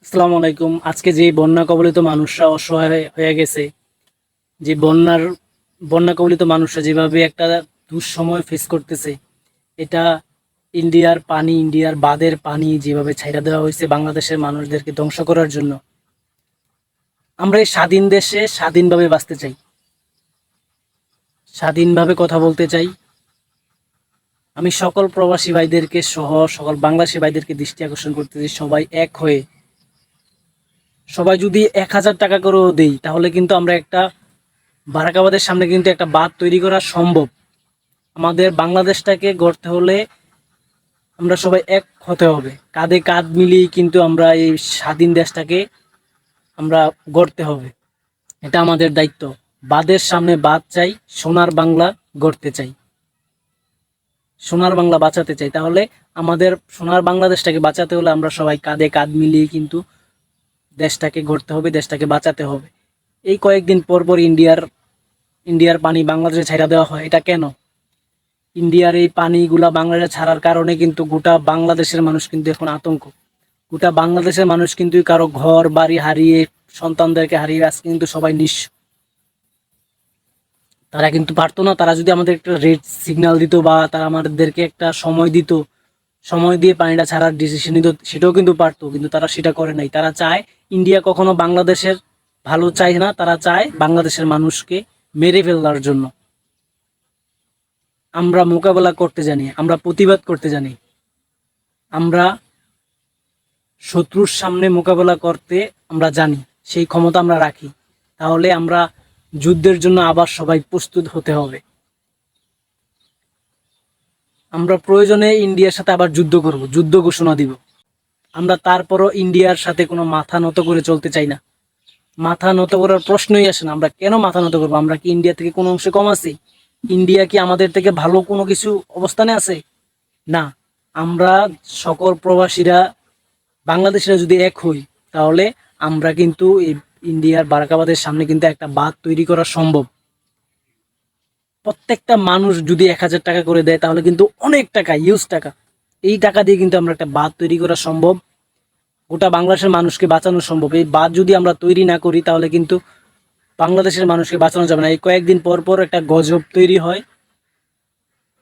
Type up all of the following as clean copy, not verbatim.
আসসালামু আলাইকুম। আজকে যে বন্যা কবলিত মানুষরা অসহায় হয়ে গেছে, যে বন্যা কবলিত মানুষরা যেভাবে একটা দুঃসময় ফেস করতেছে, এটা ইন্ডিয়ার বাঁধের পানি যেভাবে ছাইড়া দেওয়া হয়েছে বাংলাদেশের মানুষদেরকে ধ্বংস করার জন্য। আমরা এই স্বাধীন দেশে স্বাধীনভাবে বাঁচতে চাই, স্বাধীনভাবে কথা বলতে চাই। আমি সকল প্রবাসী ভাইদেরকে সহ সকল বাংলাদেশি ভাইদেরকে দৃষ্টি আকর্ষণ করতেছি, সবাই এক হয়ে, সবাই যদি 1,000 টাকা করেও দেই, তাহলে কিন্তু আমরা একটা বারাকাবাদের সামনে কিন্তু একটা বাঁধ তৈরি করা সম্ভব। আমাদের বাংলাদেশটাকে গড়তে হলে আমরা সবাই এক হতে হবে, কাঁধে কাঁধ মিলিয়ে কিন্তু আমরা এই স্বাধীন দেশটাকে আমরা গড়তে হবে। এটা আমাদের দায়িত্ব। বাঁধের সামনে বাঁধ চাই, সোনার বাংলা গড়তে চাই, সোনার বাংলা বাঁচাতে চাই। তাহলে আমাদের সোনার বাংলাদেশটাকে বাঁচাতে হলে আমরা সবাই কাঁধে কাঁধ মিলিয়ে কিন্তু দেশটাকে গড়তে হবে, দেশটাকে বাঁচাতে হবে। এই কয়েকদিন পর পর ইন্ডিয়ার পানি বাংলাদেশে ছাইড়া দেওয়া হয়, এটা কেন? ইন্ডিয়ার এই পানিগুলা বাংলাদেশে ছাড়ার কারণে কিন্তু গোটা বাংলাদেশের মানুষ কিন্তু এখন আতঙ্ক। গোটা বাংলাদেশের মানুষ কিন্তু কারো ঘর বাড়ি হারিয়ে, সন্তানদেরকে হারিয়ে আজকে কিন্তু সবাই নিঃস্ব। তারা কিন্তু পারতো না, তারা যদি আমাদের একটা রেড সিগন্যাল দিত বা তারা আমাদেরকে একটা সময় দিত, সময় দিয়ে পানিটা ছাড়ার ডিসিশন নিত, সেটাও কিন্তু পারতো, কিন্তু তারা সেটা করে নাই। তারা চায়, ইন্ডিয়া কখনো বাংলাদেশের ভালো চায় না, তারা চায় বাংলাদেশের মানুষকে মেরে ফেলার জন্য। আমরা মোকাবেলা করতে জানি, আমরা প্রতিবাদ করতে জানি, আমরা শত্রুর সামনে মোকাবেলা করতে আমরা জানি, সেই ক্ষমতা আমরা রাখি। তাহলে আমরা যুদ্ধের জন্য আবার সবাই প্রস্তুত হতে হবে। আমরা প্রয়োজনে ইন্ডিয়ার সাথে আবার যুদ্ধ করব, যুদ্ধ ঘোষণা দিব। আমরা তারপরও ইন্ডিয়ার সাথে কোনো মাথা নত করে চলতে চাই না। মাথা নত করার প্রশ্নই আসে না। আমরা কেন মাথা নত করবো? আমরা কি ইন্ডিয়া থেকে কোনো অংশে কম আছি? ইন্ডিয়া কি আমাদের থেকে ভালো কোনো কিছু অবস্থানে আছে? না। আমরা সকল প্রবাসীরা, বাংলাদেশিরা যদি এক হই, তাহলে আমরা কিন্তু এই ইন্ডিয়ার বারাকাবাদের সামনে কিন্তু একটা বাঁধ তৈরি করা সম্ভব। প্রত্যেকটা মানুষ যদি 1,000 টাকা করে দেয়, তাহলে কিন্তু অনেক টাকা, ইউজ টাকা। এই টাকা দিয়ে কিন্তু আমরা একটা বাঁধ তৈরি করা সম্ভব, গোটা বাংলাদেশের মানুষকে বাঁচানো সম্ভব। এই বাঁধ যদি আমরা তৈরি না করি, তাহলে কিন্তু বাংলাদেশের মানুষকে বাঁচানো যাবে না। এই কয়েকদিন পর পর একটা গজব তৈরি হয়,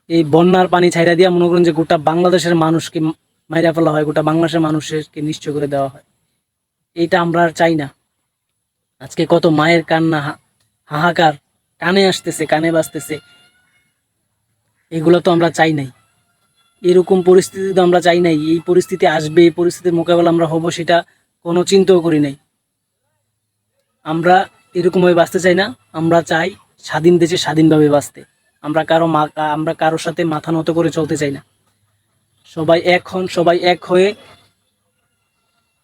এই বন্যার পানি ছাইড়া দিয়া মনে করেন যে গোটা বাংলাদেশের মানুষকে মাইরা ফেলা হয়, গোটা বাংলাদেশের মানুষকে নিশ্চয় করে দেওয়া হয়। এইটা আমরা আর চাই না। আজকে কত মায়ের কান্না, হাহাকার কানে আসতেছে, কানে বাজতেছে, এগুলো তো আমরা চাই নাই। এরকম পরিস্থিতি তো আমরা চাই নাই। এই পরিস্থিতি আসবে, এই পরিস্থিতির মোকাবেলা আমরা হব, সেটা কোনো চিন্তাও করি নাই। আমরা এরকমভাবে বাঁচতে চাই না। আমরা চাই স্বাধীন দেশে স্বাধীনভাবে বাঁচতে। আমরা কারোর সাথে মাথা নত করে চলতে চাই না। সবাই এক হন, সবাই এক হয়ে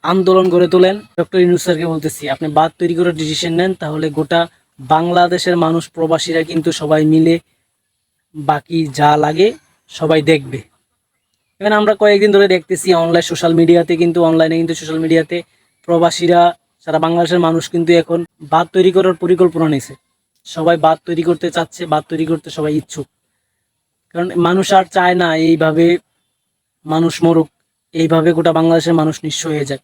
আন্দোলন গড়ে তোলেন। ডক্টর ইউনূস স্যারকে বলতেছি, আপনি বাঁধ তৈরি করার ডিসিশন নেন, তাহলে গোটা বাংলাদেশের মানুষ, প্রবাসীরা কিন্তু সবাই মিলে বাকি যা লাগে সবাই দেখবে। এখন আমরা কয়েকদিন ধরে দেখতেছি অনলাইনে কিন্তু সোশ্যাল মিডিয়াতে প্রবাসীরা, সারা বাংলাদেশের মানুষ কিন্তু এখন বাঁধ তৈরি করার পরিকল্পনা নিয়েছে। সবাই বাঁধ তৈরি করতে চাচ্ছে, বাঁধ তৈরি করতে সবাই ইচ্ছুক। কারণ মানুষ আর চায় না এইভাবে মানুষ মরুক, এইভাবে গোটা বাংলাদেশের মানুষ নিঃস্ব হয়ে যায়।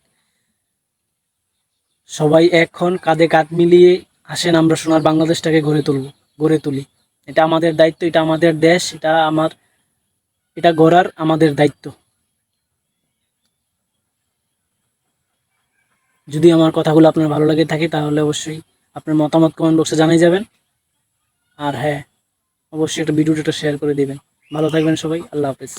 সবাই এখন কাঁধে কাঁধ মিলিয়ে আসেন, আমরা সোনার বাংলাদেশটাকে গড়ে তুলি। এটা আমাদের দায়িত্ব, এটা আমাদের দেশ, এটা গড়ার আমাদের দায়িত্ব। যদি আমার কথাগুলো আপনার ভালো লাগে থাকে, তাহলে অবশ্যই আপনার মতামত কমেন্ট বক্সে জানিয়ে যাবেন। আর হ্যাঁ, অবশ্যই একটা ভিডিওটা শেয়ার করে দিবেন। ভালো থাকবেন সবাই। আল্লাহ হাফেজ।